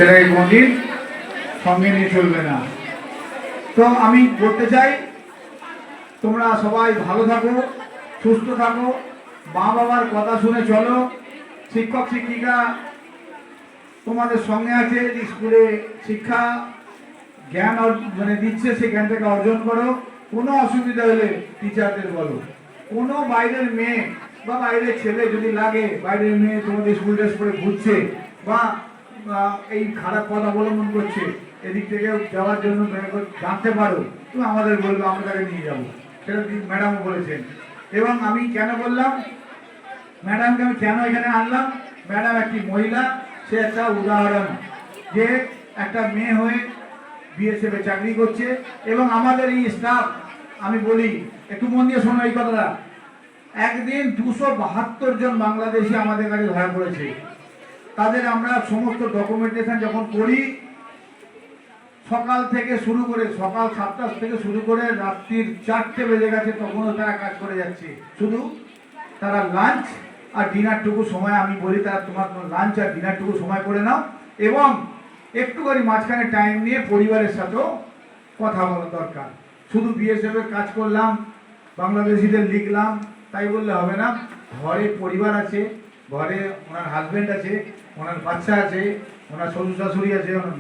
সেটাকে কোনদিন সঙ্গে নিয়ে চলবে না। তো আমি বলতে চাই, তোমরা সবাই ভালো থাকো, সুস্থ থাকো, মা বাবার কথা শুনে চলো। শিক্ষক শিক্ষিকা তোমাদের সঙ্গে আছে, স্কুলে শিক্ষা জ্ঞান মানে দিচ্ছে, সেই জ্ঞানটাকে অর্জন করো। কোনো অসুবিধা হলে টিচারদের বলো। কোনো বাইরের মেয়ে বা বাইরের ছেলে যদি লাগে, বাইরের মেয়ে তোমাদের স্কুল ড্রেস পরে ঘুরছে বা এই খারাপ পথ অবলম্বন করছে, এদিক থেকে যাওয়ার জন্য জানতে পারো, তুমি আমাদের বলবো, আমরা তাকে নিয়ে যাবো। সেটা ম্যাডামও বলেছেন। এবং আমি কেন বললাম ম্যাডামকে, আমি কেন এখানে আনলাম, ম্যাডাম একটি মহিলা, সে একটা উদাহরণ যে একটা মেয়ে হয়ে বিএসএফ এ চাকরি করছে। এবং আমাদের এই স্টাফ, আমি বলি একটু মন দিয়ে শোনো এই কথাটা, একদিন 272 জন বাংলাদেশি আমাদের কাছে ধরা পড়েছে। তাদের আমরা সমস্ত ডকুমেন্টেশন যখন করি, সকাল থেকে শুরু করে, সকাল 7টা থেকে শুরু করে রাত্রির 4টে বেজে গেছে, তখনও তারা কাজ করে যাচ্ছে। শুধু তারা লাঞ্চ আর ডিনারটুকু সময়, আমি বলি তারা তোমার লাঞ্চ আর ডিনারটুকু সময় করে নাও, এবং একটুখানি মাঝখানে টাইম নিয়ে পরিবারের সাথেও কথা বলা দরকার। শুধু বিএসএফ এর কাজ করলাম, বাংলাদেশিদের লিখলাম, তাই বললে হবে না। ঘরে পরিবার আছে, ঘরে ওনার হাজবেন্ড আছে, ওনার বাচ্চা আছে, ওনার শ্বশুর শাশুড়ি আছে, ওনার